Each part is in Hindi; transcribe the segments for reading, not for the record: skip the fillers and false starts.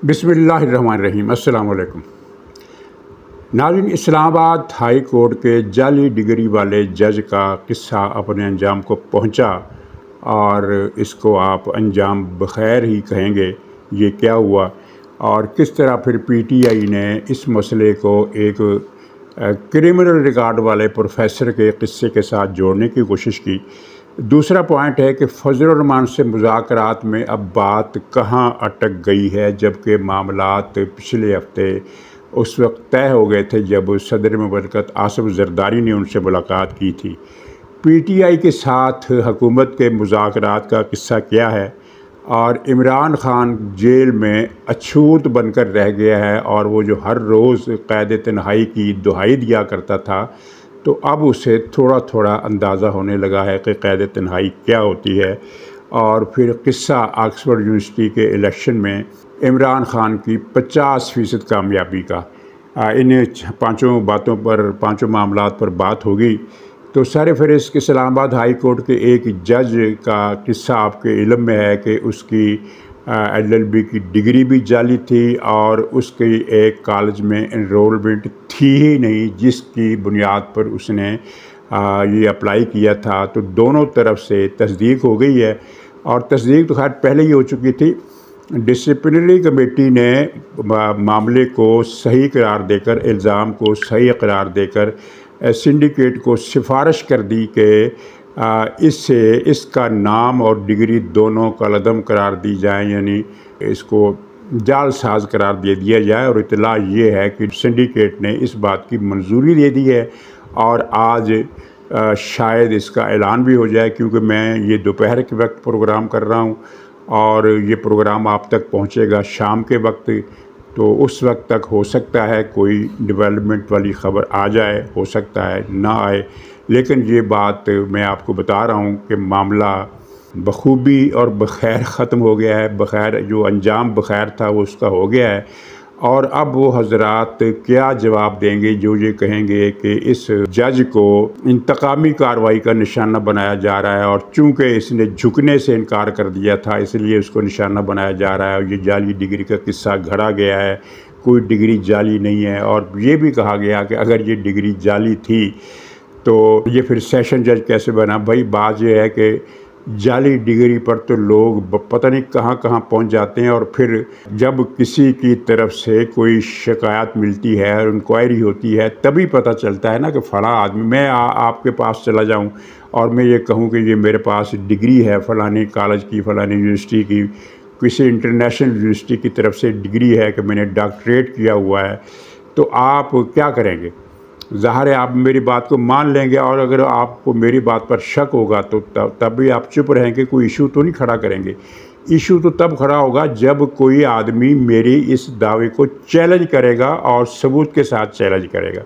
बिस्मिल्लाहिर्रहमानिर्रहीम। अस्सलाम वालेकुम नाज़रीन, इस्लामाबाद हाई कोर्ट के जाली डिग्री वाले जज का किस्सा अपने अंजाम को पहुंचा और इसको आप अंजाम बखैर ही कहेंगे। ये क्या हुआ और किस तरह फिर पीटीआई ने इस मसले को एक क्रिमिनल रिकॉर्ड वाले प्रोफेसर के किस्से के साथ जोड़ने की कोशिश की। दूसरा पॉइंट है कि फजलुर रहमान से मुज़ाकरात में अब बात कहाँ अटक गई है, जबकि मामलात पिछले हफ्ते उस वक्त तय हो गए थे जब सदर मुमलकत आसिफ ज़रदारी ने उनसे मुलाकात की थी। पीटीआई के साथ हुकूमत के मुज़ाकरात का किस्सा क्या है और इमरान खान जेल में अछूत बनकर रह गया है और वो जो हर रोज़ क़ैद तन्हाई की दुहाई दिया करता था, तो अब उसे थोड़ा थोड़ा अंदाज़ा होने लगा है कि क़ैद तन्हाई क्या होती है। और फिर किस्सा ऑक्सफोर्ड यूनिवर्सिटी के इलेक्शन में इमरान खान की 50% कामयाबी का। इन पाँचों मामलात पर बात होगी। तो सर फहरिस्त इस्लामाबाद हाई कोर्ट के एक जज का किस्सा आपके इल्म में है कि उसकी LLB की डिग्री भी जाली थी और उसकी एक कॉलेज में एनरोलमेंट थी ही नहीं, जिसकी बुनियाद पर उसने ये अप्लाई किया था। तो दोनों तरफ से तस्दीक हो गई है और तस्दीक तो खैर पहले ही हो चुकी थी। डिसिप्लिनरी कमेटी ने मामले को सही करार देकर, इल्ज़ाम को सही करार देकर सिंडिकेट को सिफारिश कर दी कि इससे इसका नाम और डिग्री दोनों कलअदम करार दी जाए, यानी इसको जालसाज करार दे दिया जाए। और इत्तला ये है कि सिंडिकेट ने इस बात की मंजूरी दे दी है और आज शायद इसका ऐलान भी हो जाए, क्योंकि मैं ये दोपहर के वक्त प्रोग्राम कर रहा हूँ और ये प्रोग्राम आप तक पहुँचेगा शाम के वक्त। तो उस वक्त तक हो सकता है कोई डेवलपमेंट वाली ख़बर आ जाए, हो सकता है ना आए, लेकिन ये बात मैं आपको बता रहा हूँ कि मामला बखूबी और बखैर ख़त्म हो गया है। बखैर जो अंजाम बखैर था वो उसका हो गया है। और अब वो हजरात क्या जवाब देंगे जो ये कहेंगे कि इस जज को इंतकामी कार्रवाई का निशाना बनाया जा रहा है और चूँकि इसने झुकने से इनकार कर दिया था इसलिए उसको निशाना बनाया जा रहा है। और ये जाली डिग्री का किस्सा घड़ा गया है, कोई डिग्री जाली नहीं है। और ये भी कहा गया कि अगर ये डिग्री जाली थी तो ये फिर सेशन जज कैसे बना। भाई बात ये है कि जाली डिग्री पर तो लोग पता नहीं कहाँ कहाँ पहुँच जाते हैं और फिर जब किसी की तरफ से कोई शिकायत मिलती है और इंक्वायरी होती है तभी पता चलता है ना कि फ़ला आदमी, मैं आपके पास चला जाऊँ और मैं ये कहूँ कि ये मेरे पास डिग्री है फ़लानी कॉलेज की, फ़लानी यूनिवर्सिटी की, किसी इंटरनेशनल यूनिवर्सिटी की तरफ से डिग्री है कि मैंने डॉक्टरेट किया हुआ है, तो आप क्या करेंगे? ज़ाहिर है आप मेरी बात को मान लेंगे और अगर आपको मेरी बात पर शक होगा तो तब भी आप चुप रहेंगे, कोई इशू तो नहीं खड़ा करेंगे। इशू तो तब खड़ा होगा जब कोई आदमी मेरी इस दावे को चैलेंज करेगा और सबूत के साथ चैलेंज करेगा।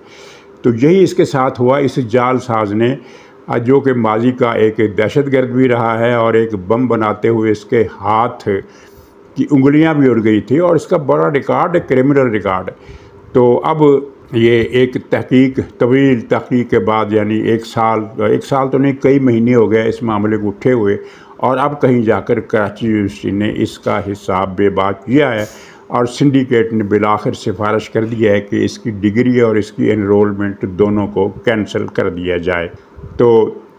तो यही इसके साथ हुआ। इस जालसाज ने, जो कि माजी का एक दहशतगर्द भी रहा है और एक बम बनाते हुए इसके हाथ की उंगलियां भी उड़ गई थी और इसका बड़ा रिकॉर्ड है, क्रिमिनल रिकॉर्ड। तो अब ये एक तवील तहकीक के बाद, यानी एक साल तो नहीं, कई महीने हो गए इस मामले को उठे हुए, और अब कहीं जाकर कराची यूनिवर्सिटी ने इसका हिसाब बेबाक किया है और सिंडिकेट ने बिलाखिर सिफारिश कर दिया है कि इसकी डिग्री और इसकी एनरोलमेंट दोनों को कैंसिल कर दिया जाए। तो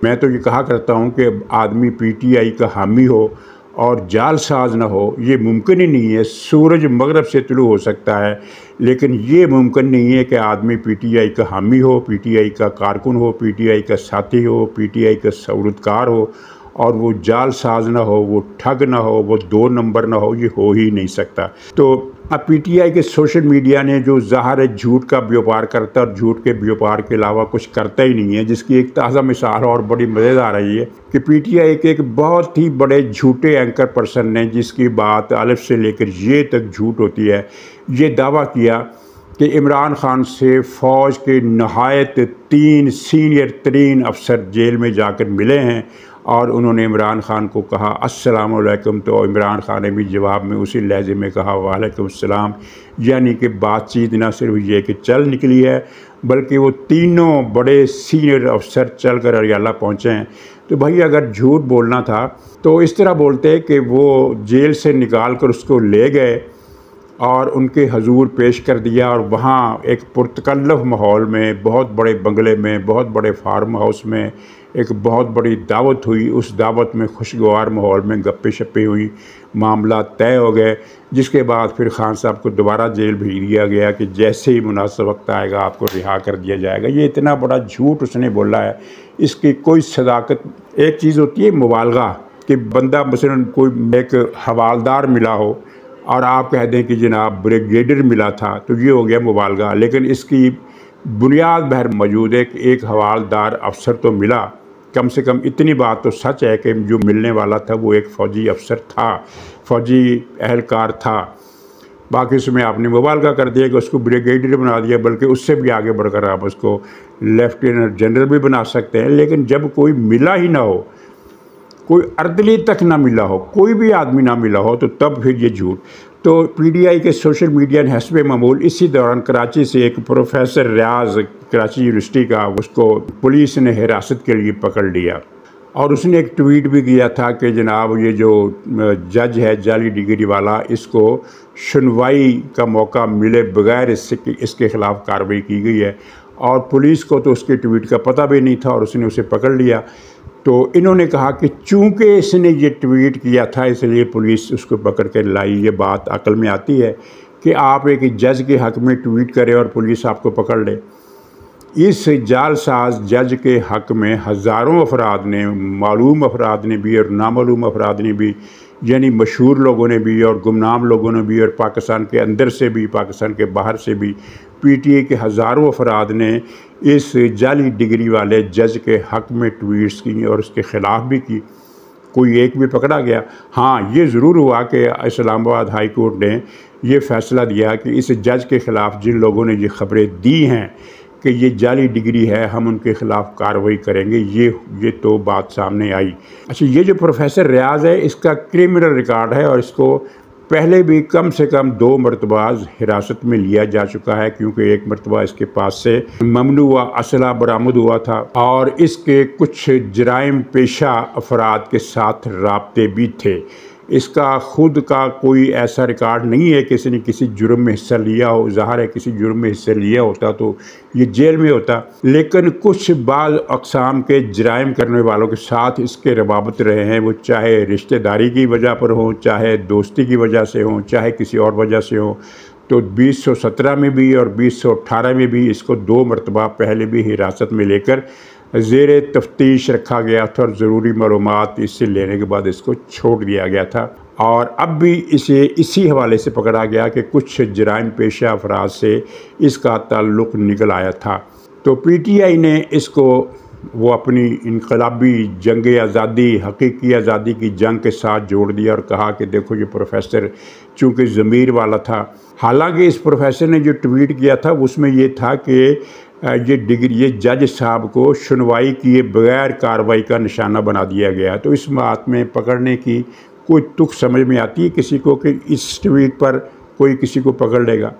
मैं तो ये कहा करता हूँ कि आदमी पीटीआई का हामी हो और जालसाज ना हो, ये मुमकिन ही नहीं है। सूरज मगरब से तुलू हो सकता है, लेकिन ये मुमकिन नहीं है कि आदमी पीटीआई का हामी हो, पीटीआई का कारकुन हो, पीटीआई का साथी हो, पीटीआई का सौरतकार हो और वो जालसाज ना हो, वो ठग ना हो, वो 2 नंबर ना हो। ये हो ही नहीं सकता। तो अब पीटीआई के सोशल मीडिया ने जो ज़ाहिर है झूठ का व्यापार करता है और झूठ के व्यापार के अलावा कुछ करता ही नहीं है, जिसकी एक ताज़ा मिसाल और बड़ी मज़ेदार रही है कि पीटीआई के एक बहुत ही बड़े झूठे एंकर पर्सन ने, जिसकी बात अलिफ से लेकर ये तक झूठ होती है, ये दावा किया कि इमरान खान से फ़ौज के नहायत 3 सीनियर तरीन अफसर जेल में जाकर मिले हैं और उन्होंने इमरान खान को कहा अस्सलाम वालेकुम। तो इमरान खान ने भी जवाब में उसी लहजे में कहा वालेकुम सलाम। यानी कि बातचीत न सिर्फ ये कि चल निकली है, बल्कि वो तीनों बड़े सीनियर अफसर चल कर अरियाला पहुँचे हैं। तो भाई अगर झूठ बोलना था तो इस तरह बोलते कि वो जेल से निकाल कर उसको ले गए और उनके हजूर पेश कर दिया। और वहाँ एक पुरतकल्लफ माहौल में, बहुत बड़े बंगले में, बहुत बड़े फार्म हाउस में एक बहुत बड़ी दावत हुई। उस दावत में खुशगवार माहौल में गप्पे शप्पे हुई, मामला तय हो गए। जिसके बाद फिर खान साहब को दोबारा जेल भेज दिया गया कि जैसे ही मुनासिब वक्त आएगा आपको रिहा कर दिया जाएगा। ये इतना बड़ा झूठ उसने बोला है, इसकी कोई सदाकत। एक चीज़ होती है मुबालगा, कि बंदा मसलन कोई एक हवालदार मिला हो और आप कह दें कि जनाब ब्रिगेडियर मिला था, तो ये हो गया मुबालगा। लेकिन इसकी बुनियाद बहर मौजूद है कि एक हवालदार अफसर तो मिला। कम से कम इतनी बात तो सच है कि जो मिलने वाला था वो एक फ़ौजी अफसर था, फ़ौजी एहलकार था। बाकी उसमें आपने मुबालगा कर दिया कि उसको ब्रिगेडियर बना दिया, बल्कि उससे भी आगे बढ़कर आप उसको लेफ्टिनेंट जनरल भी बना सकते हैं। लेकिन जब कोई मिला ही ना हो, कोई अर्दली तक ना मिला हो, कोई भी आदमी ना मिला हो, तो तब फिर ये झूठ। तो पीटीआई के सोशल मीडिया ने हस्बे मामूल इसी दौरान कराची से एक प्रोफेसर रियाज, कराची यूनिवर्सिटी का, उसको पुलिस ने हिरासत के लिए पकड़ लिया। और उसने एक ट्वीट भी किया था कि जनाब ये जो जज है जाली डिग्री वाला, इसको सुनवाई का मौका मिले बगैर इसके ख़िलाफ़ कार्रवाई की गई है। और पुलिस को तो उसके ट्वीट का पता भी नहीं था और उसने उसे पकड़ लिया। तो इन्होंने कहा कि चूंकि इसने ये ट्वीट किया था इसलिए पुलिस उसको पकड़ कर लाई। ये बात अक्ल में आती है कि आप एक जज के हक़ में ट्वीट करें और पुलिस आपको पकड़ ले। इस जालसाज जज के हक़ में हज़ारों अफराद ने, मालूम अफराद ने भी और नामालूम अफराद ने भी, यानी मशहूर लोगों ने भी और गुमनाम लोगों ने भी, और पाकिस्तान के अंदर से भी पाकिस्तान के बाहर से भी पीटीआई के हज़ारों अफराद ने इस जाली डिग्री वाले जज के हक़ में ट्वीट्स की और उसके ख़िलाफ़ भी की। कोई एक भी पकड़ा गया? हाँ, ये ज़रूर हुआ कि इस्लामाबाद हाई कोर्ट ने ये फ़ैसला दिया कि इस जज के ख़िलाफ़ जिन लोगों ने ये ख़बरें दी हैं कि ये जाली डिग्री है, हम उनके ख़िलाफ़ कार्रवाई करेंगे। ये तो बात सामने आई। अच्छा, ये जो प्रोफेसर रियाज है, इसका क्रिमिनल रिकॉर्ड है और इसको पहले भी कम से कम 2 मरतबा हिरासत में लिया जा चुका है, क्योंकि एक मरतबा इसके पास से ममनुआ असला बरामद हुआ था और इसके कुछ जराइम पेशा अफराद के साथ राब्ते भी थे। इसका खुद का कोई ऐसा रिकॉर्ड नहीं है कि इसने किसी जुर्म में हिस्सा लिया हो। ज़ाहिर है किसी जुर्म में हिस्सा लिया होता तो ये जेल में होता, लेकिन कुछ बाज़ अक़साम के जराइम करने वालों के साथ इसके रवाबत रहे हैं, वो चाहे रिश्तेदारी की वजह पर हो, चाहे दोस्ती की वजह से हो, चाहे किसी और वजह से हो। तो 2017 में भी और 2018 में भी इसको 2 मरतबा पहले भी हिरासत में लेकर ज़ेरे तफ्तीश रखा गया था और ज़रूरी मालूमात इससे लेने के बाद इसको छोड़ दिया गया था। और अब भी इसे इसी हवाले से पकड़ा गया कि कुछ जराइम पेशा अफराद से इसका ताल्लुक़ निकल आया था। तो पीटीआई ने इसको वो अपनी इनकलाबी जंग आज़ादी, हकीकी आज़ादी की जंग के साथ जोड़ दिया और कहा कि देखो ये प्रोफेसर चूँकि ज़मीर वाला था। हालांकि इस प्रोफेसर ने जो ट्वीट किया था उसमें ये था कि ये जज साहब को सुनवाई किए बगैर कार्रवाई का निशाना बना दिया गया। तो इस बात में पकड़ने की कोई तुक समझ में आती है किसी को कि इस ट्वीट पर कोई किसी को पकड़ लेगा?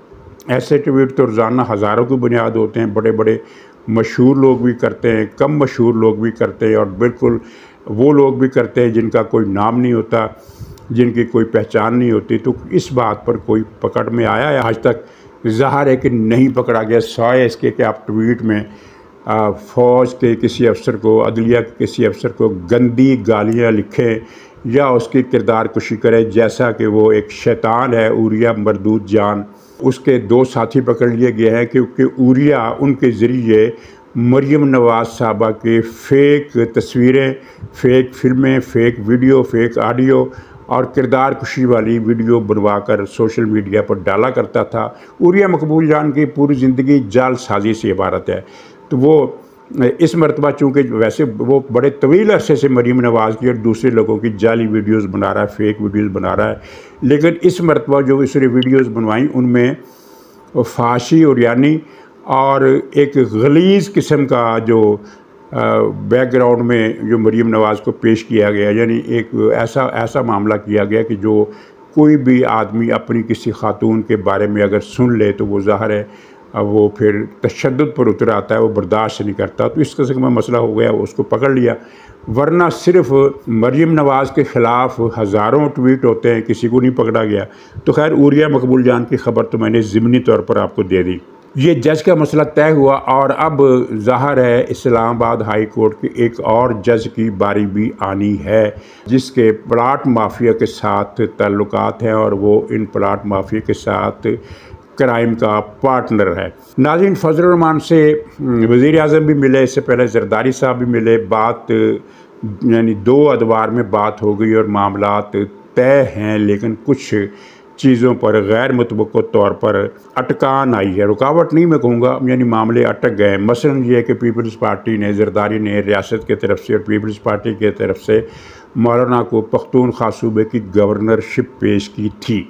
ऐसे ट्वीट तो रोज़ाना हज़ारों की बुनियाद होते हैं। बड़े बड़े मशहूर लोग भी करते हैं, कम मशहूर लोग भी करते हैं और बिल्कुल वो लोग भी करते हैं जिनका कोई नाम नहीं होता, जिनकी कोई पहचान नहीं होती। तो इस बात पर कोई पकड़ में आया है? आज तक ज़ाहिर है कि नहीं पकड़ा गया, सवाए इसके कि आप ट्वीट में फ़ौज के किसी अफसर को, अदलिया के किसी अफसर को गंदी गालियाँ लिखें या उसकी किरदार कुशी करें, जैसा कि वो एक शैतान है उरिया मरदूद जान। उसके 2 साथी पकड़ लिए गए हैं क्योंकि उरिया उनके ज़रिए मरियम नवाज़ साहबा के फ़ेक तस्वीरें, फ़ेक फिल्में, फ़ेक वीडियो, फ़ेक ऑडियो और किरदार कुशी वाली वीडियो बनवाकर सोशल मीडिया पर डाला करता था। उरिया मकबूल जान की पूरी ज़िंदगी जालसाजी से इबारत है। तो वो इस मरतबा चूँकि वैसे वो बड़े तवील अरसे से मरीम नवाज़ की और दूसरे लोगों की जाली वीडियोस बना रहा है, फेक वीडियोस बना रहा है, लेकिन इस मरतबा जो इसने वीडियोस बनवाई उनमें फाशी और यानी और एक गलीज़ किस्म का जो बैकग्राउंड में जो मरीम नवाज़ को पेश किया गया, यानी एक ऐसा मामला किया गया कि जो कोई भी आदमी अपनी किसी खातून के बारे में अगर सुन ले तो वो ज़ाहिर है अब वो फिर तशद्दुद पर उतर आता है, वो बर्दाश्त नहीं करता। तो इस किस्म का मसला हो गया, वो उसको पकड़ लिया। वरना सिर्फ मरीम नवाज़ के ख़िलाफ़ हज़ारों ट्वीट होते हैं, किसी को नहीं पकड़ा गया। तो खैर ऊरिया मकबूल जान की ख़बर तो मैंने ज़िमनी तौर पर आपको दे दी। ये जज का मसला तय हुआ और अब ज़ाहिर है इस्लामाबाद हाई कोर्ट के एक और जज की बारी भी आनी है, जिसके प्लाट माफिया के साथ ताल्लुकात हैं और वो इन प्लाट माफिया के साथ क्राइम का पार्टनर है। नाज़रीन, फजल रहमान से वज़ीर आज़म भी मिले, इससे पहले ज़रदारी साहब भी मिले। बात यानी 2 अदवार में बात हो गई और मामलात तय हैं, लेकिन कुछ चीज़ों पर गैर मुतवक्को तौर पर अटकान आई है। रुकावट नहीं मैं कहूँगा, यानी मामले अटक गए। मसलन ये है कि पीपल्स पार्टी ने, ज़रदारी ने रियासत की तरफ से और पीपल्स पार्टी की तरफ से मौलाना को पख्तूनख्वा सूबे की गवर्नरशिप पेश की थी,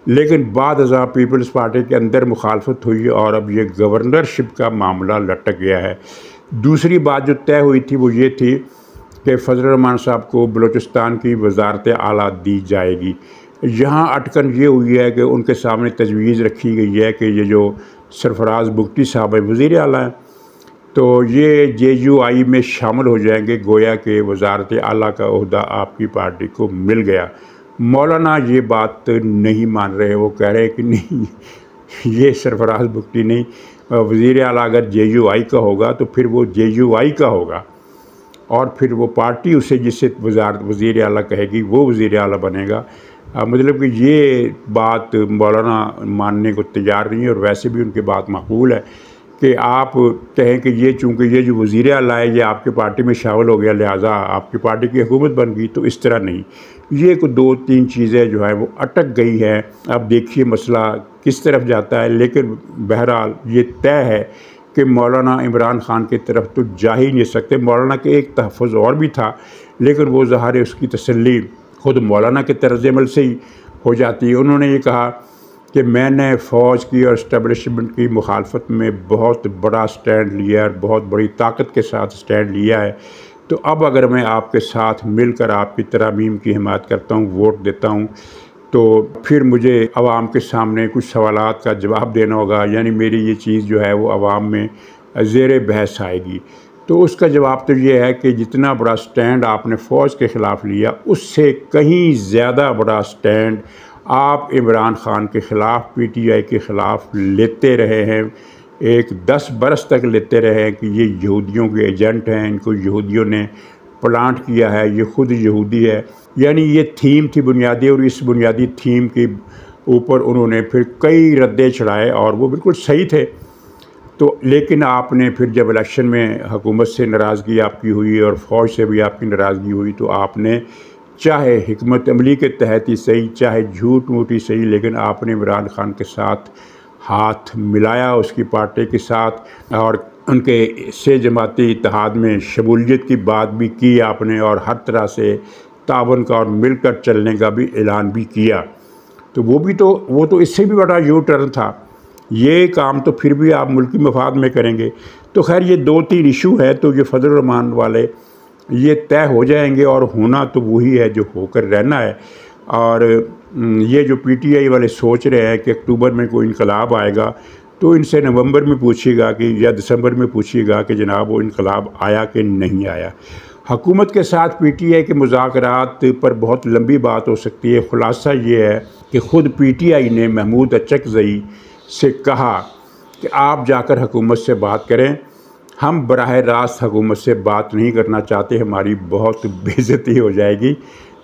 लेकिन बाद अज़ा पीपल्स पार्टी के अंदर मुखालफत हुई और अब ये गवर्नरशिप का मामला लटक गया है। दूसरी बात जो तय हुई थी वो ये थी कि फजल रहमान साहब को बलूचिस्तान की वजारत आला दी जाएगी। यहाँ अटकन ये हुई है कि उनके सामने तजवीज़ रखी गई है कि ये जो सरफराज बुगटी साहब है, वज़ीर आला हैं, तो ये JUI में शामिल हो जाएंगे। गोया के वजारत आला का ओहदा आपकी पार्टी को मिल गया। मौलाना ये बात नहीं मान रहे, वो कह रहे हैं कि नहीं, ये सरफराज बुगटी नहीं, वज़ीर आला अगर JUI का होगा तो फिर वो JUI का होगा और फिर वो पार्टी उसे जिससे वज़ीर आला कहेगी वो वज़ीर आला बनेगा। मतलब कि ये बात मौलाना मानने को तैयार नहीं है और वैसे भी उनकी बात माकूल है कि आप कहें कि ये चूँकि ये जो वज़ीर आला है ये आपकी पार्टी में शामिल हो गया लिहाजा आपकी पार्टी की हुकूमत बन गई, तो इस तरह नहीं। ये कुछ 2-3 चीज़ें जो है वो अटक गई हैं। अब देखिए मसला किस तरफ जाता है, लेकिन बहरहाल ये तय है कि मौलाना इमरान ख़ान की तरफ तो जा ही नहीं सकते। मौलाना के एक तहफ़्फ़ुज़ और भी था, लेकिन वो ज़ाहिर है उसकी तसल्ली खुद मौलाना के तर्ज़ अमल से ही हो जाती है। उन्होंने ये कहा कि मैंने फ़ौज की और इस्टेब्लिशमेंट की मुखालफत में बहुत बड़ा स्टैंड लिया और बहुत बड़ी ताकत के साथ स्टैंड लिया है, तो अब अगर मैं आपके साथ मिलकर आपकी तरामीम की हिमायत करता हूँ, वोट देता हूँ, तो फिर मुझे अवाम के सामने कुछ सवालात का जवाब देना होगा, यानी मेरी ये चीज़ जो है वो अवाम में ज़ेर बहस आएगी। तो उसका जवाब तो ये है कि जितना बड़ा स्टैंड आपने फ़ौज के ख़िलाफ़ लिया, उससे कहीं ज़्यादा बड़ा स्टैंड आप इमरान ख़ान के ख़िलाफ़, PTI के ख़िलाफ़ लेते रहे हैं। एक 10 बरस तक लेते रहे हैं कि ये यहूदियों के एजेंट हैं, इनको यहूदियों ने प्लांट किया है, ये ख़ुद यहूदी है। यानी ये थीम थी बुनियादी, और इस बुनियादी थीम के ऊपर उन्होंने फिर कई रद्दे चढ़ाए और वो बिल्कुल सही थे। तो लेकिन आपने फिर जब इलेक्शन में हुकूमत से नाराज़गी आपकी हुई और फ़ौज से भी आपकी नाराज़गी हुई, तो आपने चाहे हिकमत अमली के तहत ही सही, चाहे झूठ मूठ ही सही, लेकिन आपने इमरान ख़ान के साथ हाथ मिलाया, उसकी पार्टी के साथ, और उनके से जमाती इत्तेहाद में शमूलियत की बात भी की आपने और हर तरह से तावन का और मिलकर चलने का भी ऐलान भी किया। तो वो तो इससे भी बड़ा यू टर्न था। ये काम तो फिर भी आप मुल्की मफाद में करेंगे। तो खैर ये 2-3 इशू है, तो ये फजल रहमान वाले ये तय हो जाएंगे और होना तो वही है जो होकर रहना है। और ये जो PTI वाले सोच रहे हैं कि अक्टूबर में कोई इनकलाब आएगा, तो इनसे नवंबर में पूछिएगा कि या दिसंबर में पूछिएगा कि जनाब वो इनकलाब आया कि नहीं आया। हुकूमत के साथ PTI के मुज़ाकरात पर बहुत लंबी बात हो सकती है। ख़ुलासा ये है कि ख़ुद PTI ने महमूद अचकज़ई से कहा कि आप जाकर हुकूमत से बात करें, हम बराह रास्त हुकूमत से बात नहीं करना चाहते, हमारी बहुत बेइज्जती हो जाएगी,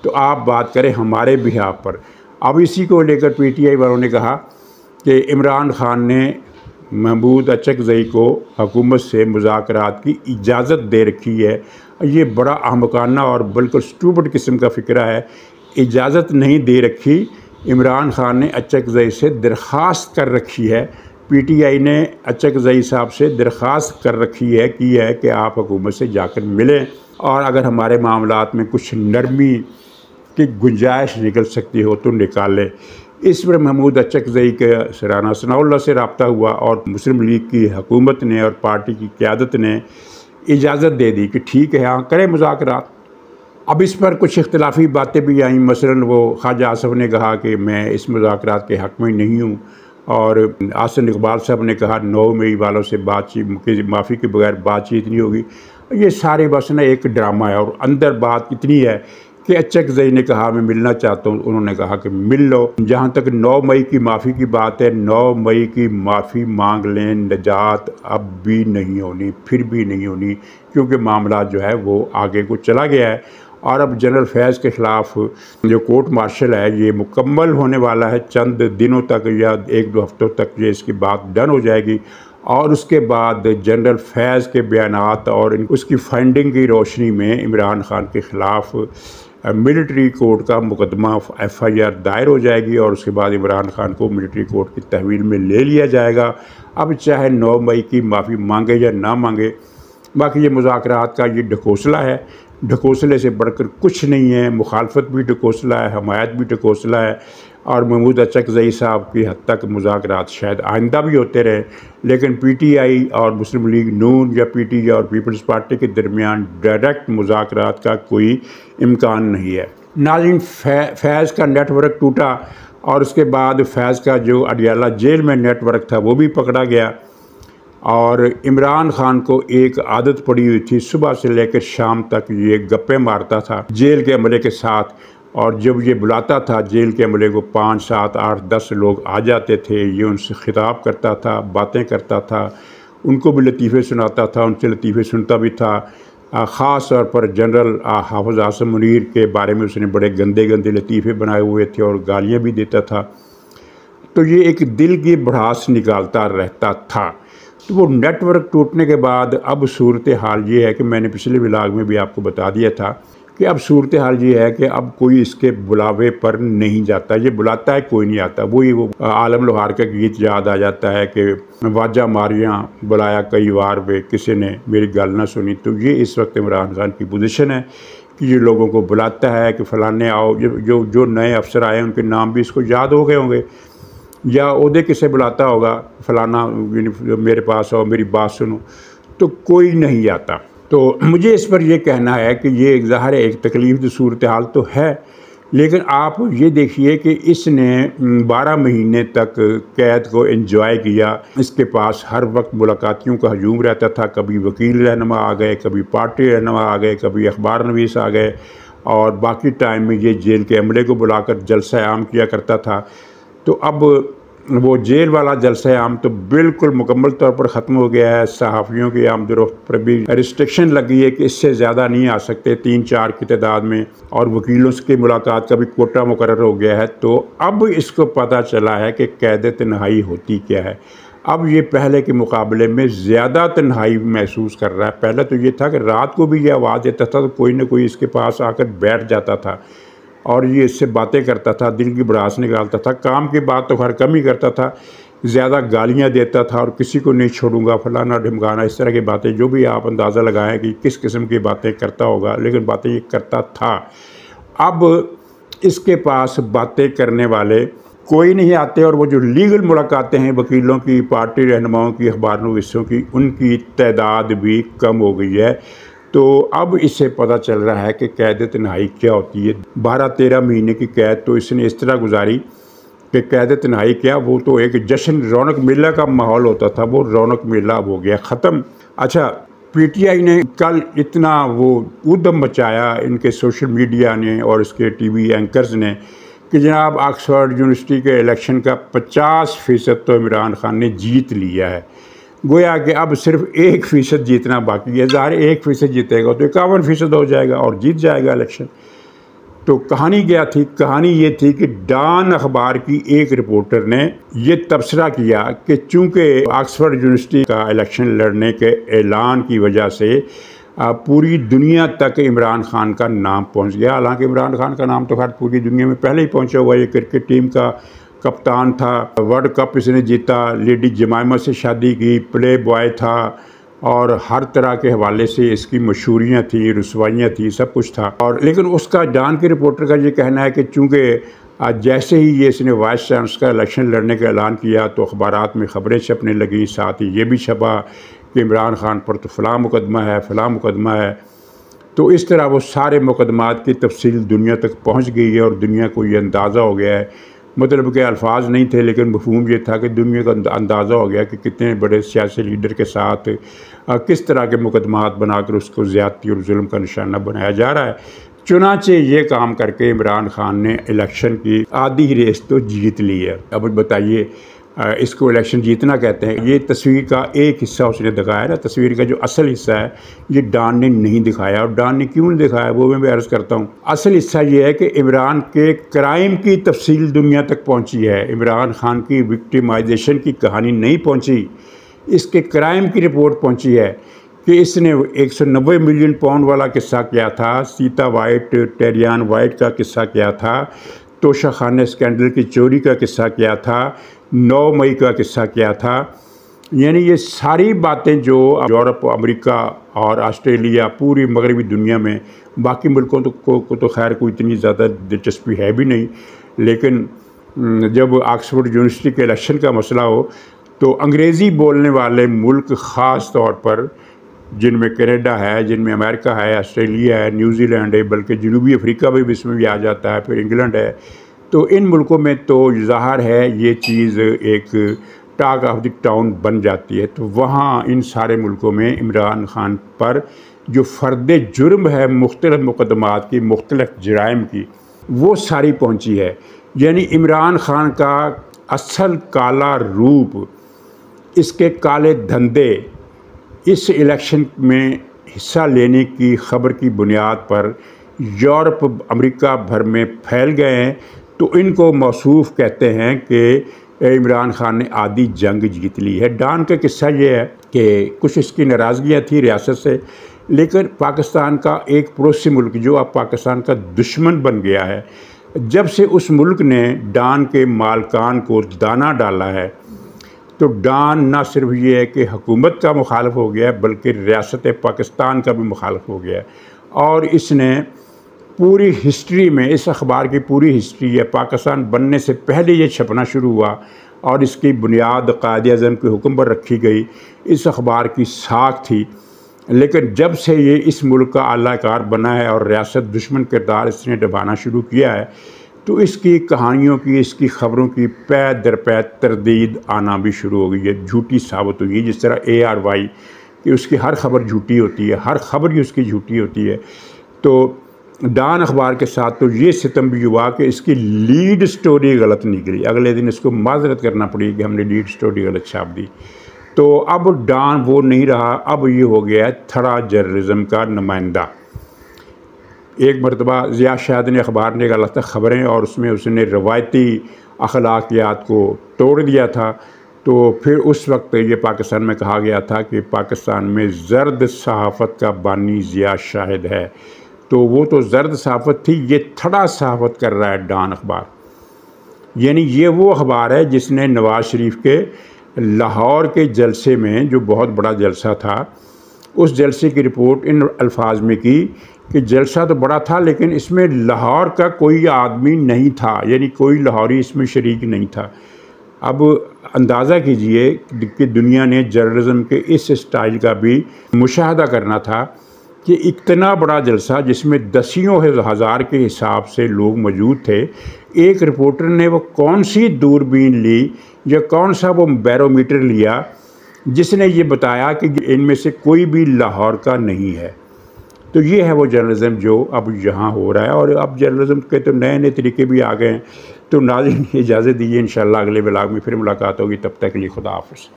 तो आप बात करें हमारे बिहाफ पर। अब इसी को लेकर PTI वालों ने कहा कि इमरान ख़ान ने महमूद अचकज़ई को हुकूमत से मुज़ाकरात की इजाज़त दे रखी है। ये बड़ा अहमकाना और बिल्कुल स्टूपिड किस्म का फ़िक्रा है। इजाज़त नहीं दे रखी, इमरान ख़ान ने अचकज़ई से दरख्वास्त कर रखी है। PTI ने अचकज़ई साहब से दरख्वास्त कर रखी है कि आप हुकूमत से जाकर मिलें और अगर हमारे मामलात में कुछ नरमी की गुंजाइश निकल सकती हो तो निकालें। इस पर महमूद अचकज़ई के राना सनाउल्लाह से रब्ता हुआ और मुस्लिम लीग की हुकूमत ने और पार्टी की क़यादत ने इजाज़त दे दी कि ठीक है, हाँ करें मुज़ाकरात। अब इस पर कुछ इख्तिलाफ़ी बातें भी आईं। मसलन वो ख्वाजा आसफ़ ने कहा कि मैं इस मुज़ाकरात के हक़ में नहीं हूँ और आसन इकबाल साहब ने कहा 9 मई वालों से बातचीत माफ़ी के बगैर बातचीत नहीं होगी। ये सारे बस ना एक ड्रामा है और अंदर बात इतनी है कि अचकज़ई ने कहा मैं मिलना चाहता हूँ, उन्होंने कहा कि मिल लो। जहाँ तक 9 मई की माफ़ी की बात है, 9 मई की माफ़ी मांग लें, निजात अब भी नहीं होनी, फिर भी नहीं होनी, क्योंकि मामला जो है वो आगे को चला गया है। और अब जनरल फैज़ के ख़िलाफ़ जो कोर्ट मार्शल है ये मुकम्मल होने वाला है, चंद दिनों तक या 1-2 हफ्तों तक ये इसकी बात डन हो जाएगी। और उसके बाद जनरल फैज़ के बयानात और उसकी फाइंडिंग की रोशनी में इमरान खान के ख़िलाफ़ मिलिट्री कोर्ट का मुकदमा FIR दायर हो जाएगी और उसके बाद इमरान खान को मिलिट्री कोर्ट की तहवील में ले लिया जाएगा। अब चाहे 9 मई की माफ़ी मांगे या ना मांगे, बाकी ये मुज़ाकरात का ये ढकोसला है, ढकोसले से बढ़कर कुछ नहीं है। मुखालफत भी ढकोसला है, हमायत भी ढकोसला है और महमूद अचकज़ई साहब की हद तक मुज़ाकरात शायद आइंदा भी होते रहे, लेकिन PTI और मुस्लिम लीग नून या PTI और पीपल्स पार्टी के दरमियान डायरेक्ट मुज़ाकरात का कोई इम्कान नहीं है। नाज़रीन, फैज़ का नेटवर्क टूटा और उसके बाद फैज़ का जो अडियाला जेल में नेटवर्क था वो भी पकड़ा गया और इमरान खान को एक आदत पड़ी हुई थी, सुबह से लेकर शाम तक ये गप्पे मारता था जेल के अमले के साथ। और जब ये बुलाता था जेल के अमले को, 5, 7, 8, 10 लोग आ जाते थे, ये उनसे खिताब करता था, बातें करता था, उनको भी लतीफ़े सुनाता था, उनसे लतीफ़े सुनता भी था। ख़ास तौर पर जनरल हाफ़िज़ आसिम मुनीर के बारे में उसने बड़े गंदे गंदे लतीफ़े बनाए हुए थे और गालियाँ भी देता था। तो ये एक दिल की भड़ास निकालता रहता था। तो वो नेटवर्क टूटने के बाद अब सूरत हाल ये है कि मैंने पिछले व्लॉग में भी आपको बता दिया था कि अब सूरत हाल ये है कि अब कोई इसके बुलावे पर नहीं जाता, ये बुलाता है कोई नहीं आता। वो आलम लोहार का गीत याद आ जाता है कि वाजा मारियाँ बुलाया कई बार वे किसी ने मेरी गल ना सुनी। तो ये इस वक्त इमरान खान की पोजीशन है कि ये लोगों को बुलाता है कि फ़लाने आओ। जो नए अफसर आए उनके नाम भी इसको याद हो गए होंगे या ओहदे किसे बुलाता होगा, फ़लाना मेरे पास आओ, मेरी बात सुनो, तो कोई नहीं आता। तो मुझे इस पर यह कहना है कि ये ज़ाहिर है एक तकलीफ़ सूरत हाल तो है, लेकिन आप ये देखिए कि इसने 12 महीने तक कैद को एंजॉय किया। इसके पास हर वक्त मुलाकातियों का हजूम रहता था, कभी वकील रहनुमा आ गए, कभी पार्टी रहनुमा आ गए, कभी अखबार नवीस आ गए और बाकी टाइम में ये जेल के अमले को बुलाकर जलसा आम किया करता था। तो अब वो जेल वाला जलसा आम तो बिल्कुल मुकम्मल तौर पर ख़त्म हो गया है। सहाफ़ियों की आमद-ओ-रफ़्त पर भी रिस्ट्रिक्शन लग गई है कि इससे ज़्यादा नहीं आ सकते, 3-4 की तादाद में, और वकीलों की मुलाकात का भी कोटा मुकर्रर हो गया है। तो अब इसको पता चला है कि कैद तन्हाई होती क्या है। अब ये पहले के मुकाबले में ज़्यादा तन्हाई महसूस कर रहा है। पहले तो ये था कि रात को भी ये आवाज़ देता था तो कोई ना कोई इसके पास आकर बैठ जाता था और ये इससे बातें करता था, दिल की भड़ास निकालता था। काम की बात तो खैर कम ही करता था, ज़्यादा गालियाँ देता था और किसी को नहीं छोड़ूंगा, फलाना ढिमकाना, इस तरह की बातें, जो भी आप अंदाज़ा लगाएं कि किस किस्म की बातें करता होगा, लेकिन बातें ये करता था। अब इसके पास बातें करने वाले कोई नहीं आते और वो जो लीगल मुलाकातें हैं वकीलों की, पार्टी रहनुमाओं की, अखबार नवीसों की, उनकी तादाद भी कम हो गई है। तो अब इससे पता चल रहा है कि कैद तन्हाई क्या होती है। 12-13 महीने की कैद तो इसने इस तरह गुजारी कि कैद तन्हाई क्या, वो तो एक जश्न रौनक मेला का माहौल होता था, वो रौनक मेला अब हो गया ख़त्म। अच्छा, PTI ने कल इतना वो उद्यम मचाया, इनके सोशल मीडिया ने और इसके TV एंकर्स ने, कि जनाब ऑक्सफोर्ड यूनिवर्सिटी के इलेक्शन का 50% तो इमरान खान ने जीत लिया है। गोया कि अब सिर्फ 1% जीतना बाकी है। ज़ाहिर 1% जीतेगा तो 51% हो जाएगा और जीत जाएगा इलेक्शन। तो कहानी क्या थी? कहानी ये थी कि डॉन अखबार की एक रिपोर्टर ने ये तबसरा किया कि चूँकि ऑक्सफोर्ड यूनिवर्सिटी का इलेक्शन लड़ने के ऐलान की वजह से पूरी दुनिया तक इमरान खान का नाम पहुंच गया। हालांकि इमरान खान का नाम तो खैर पूरी दुनिया में पहले ही पहुंचा हुआ है। ये क्रिकेट टीम का कप्तान था, वर्ल्ड कप इसने जीता, लेडी जमाइमा से शादी की, प्ले बॉय था और हर तरह के हवाले से इसकी मशहूरियाँ थी, रुसवाइयाँ थी, सब कुछ था। और लेकिन उसका डॉन के रिपोर्टर का ये कहना है कि चूँकि जैसे ही ये इसने वाइस चांसलर का इलेक्शन लड़ने का ऐलान किया तो अखबारात में ख़बरें छपने लगी, साथ ही ये भी छपा कि इमरान खान पर तो फ़लाँ मुकदमा है, फ़लाँ मुकदमा है। तो इस तरह वो सारे मुकदमात की तफसील दुनिया तक पहुंच गई है और दुनिया को ये अंदाज़ा हो गया है मतलब के अल्फाज नहीं थे, लेकिन मफहूम ये था कि दुनिया का अंदाज़ा हो गया कि कितने बड़े सियासी लीडर के साथ किस तरह के मुकदमात बनाकर उसको ज़्यादती और जुल्म का निशाना बनाया जा रहा है। चुनांचे ये काम करके इमरान खान ने इलेक्शन की आधी रेस तो जीत ली है। अब बताइए, इसको इलेक्शन जीतना कहते हैं। ये तस्वीर का एक हिस्सा उसने दिखाया ना, तस्वीर का जो असल हिस्सा है ये डॉन ने नहीं दिखाया। और डॉन ने क्यों नहीं दिखाया वो मैं अर्ज़ करता हूँ। असल हिस्सा ये है कि इमरान के क्राइम की तफसील दुनिया तक पहुँची है, इमरान खान की विक्टिमाइजेशन की कहानी नहीं पहुँची, इसके क्राइम की रिपोर्ट पहुँची है कि इसने 190 मिलियन पाउंड वाला किस्सा किया था, सीता वाइट, टेरियान वाइट का किस्सा किया था, तोशा खाने स्कैंडल की चोरी का किस्सा किया था, 9 मई का किस्सा किया था। यानी ये सारी बातें जो यूरोप, अमेरिका और ऑस्ट्रेलिया, पूरी मगरबी दुनिया में, बाकी मुल्कों को तो खैर कोई इतनी ज़्यादा दिलचस्पी है भी नहीं, लेकिन जब ऑक्सफोर्ड यूनिवर्सिटी के इलेक्शन का मसला हो तो अंग्रेज़ी बोलने वाले मुल्क ख़ास तौर पर, जिनमें कनाडा है, जिनमें अमेरिका है, ऑस्ट्रेलिया है, न्यूजीलैंड है, बल्कि जनूबी अफ्रीका भी इसमें भी आ जाता है, फिर इंग्लैंड है, तो इन मुल्कों में तो ज़ाहिर है ये चीज़ एक टॉक ऑफ द टाउन बन जाती है। तो वहाँ इन सारे मुल्कों में इमरान खान पर जो फ़र्द जुर्म है मुख्तलिफ़ मुकदमात की, मुख्तलिफ़ जराइम की, वो सारी पहुँची है। यानी इमरान खान का असल काला रूप, इसके काले धंधे इस इलेक्शन में हिस्सा लेने की खबर की बुनियाद पर यूरोप, अमेरिका भर में फैल गए हैं। तो इनको मौसूफ़ कहते हैं कि इमरान खान ने आधी जंग जीत ली है। डॉन का किस्सा ये है कि कुछ इसकी नाराज़गियाँ थी रियासत से, लेकिन पाकिस्तान का एक पड़ोसी मुल्क जो अब पाकिस्तान का दुश्मन बन गया है, जब से उस मुल्क ने डॉन के मालकान को दाना डाला है, तो डॉन ना सिर्फ ये है कि हुकूमत का मुखालिफ हो गया है, बल्कि रियासत पाकिस्तान का भी मुखालिफ हो गया है। और इसने पूरी हिस्ट्री में, इस अखबार की पूरी हिस्ट्री है, पाकिस्तान बनने से पहले ये छपना शुरू हुआ और इसकी बुनियाद कायद-ए-आज़म के हुक्म पर रखी गई, इस अखबार की साख थी। लेकिन जब से ये इस मुल्क का आलाकार बना है और रियासत दुश्मन किरदार इसने निभाना शुरू किया है, तो इसकी कहानियों की, इसकी ख़बरों की पै दर पै तरदीद आना भी शुरू हो गई है, झूठी साबित हुई है। जिस तरह ARY कि उसकी हर खबर झूठी होती है, हर खबर ही उसकी झूठी होती है। तो डॉन अखबार के साथ तो ये सितम भी हुआ कि इसकी लीड स्टोरी गलत निकली, अगले दिन इसको माजरत करना पड़ी कि हमने लीड स्टोरी गलत छाप दी। तो अब डॉन वो नहीं रहा, अब ये हो गया है थरा जर्नलिज्म का नुमाइंदा। एक मरतबा ज़िया शाहिद ने अखबार ने गलत ख़बरें और उसमें उसने रवायती अखलाकियात को तोड़ दिया था। तो फिर उस वक्त ये पाकिस्तान में कहा गया था कि पाकिस्तान में ज़र्द सहाफ़त का बानी ज़िया शाहिद है। तो वो तो ज़र्द सहाफ़त थी, ये थड़ा सहाफ़त कर रहा है डॉन अखबार। यानी ये वो अखबार है जिसने नवाज़ शरीफ के लाहौर के जलसे में, जो बहुत बड़ा जलसा था, उस जलसे की रिपोर्ट इन अल्फाज में की कि जलसा तो बड़ा था लेकिन इसमें लाहौर का कोई आदमी नहीं था, यानी कोई लाहौरी इसमें शरीक नहीं था। अब अंदाज़ा कीजिए कि दुनिया ने जर्नलिज़म के इस स्टाइल का भी मुशाहदा करना था कि इतना बड़ा जलसा जिसमें दसियों हज़ार के हिसाब से लोग मौजूद थे, एक रिपोर्टर ने वो कौन सी दूरबीन ली या कौन सा वो बैरोमीटर लिया जिसने ये बताया कि इनमें से कोई भी लाहौर का नहीं है। तो ये है वो जर्नलिज़म जो अब यहाँ हो रहा है। और अब जर्नलिज़म के तो नए नए तरीके भी आ गए हैं। तो नाज़रीन इजाज़त दीजिए, इंशाअल्लाह अगले व्लॉग में फिर मुलाकात होगी, तब तक के लिए खुदा हाफ़िज़।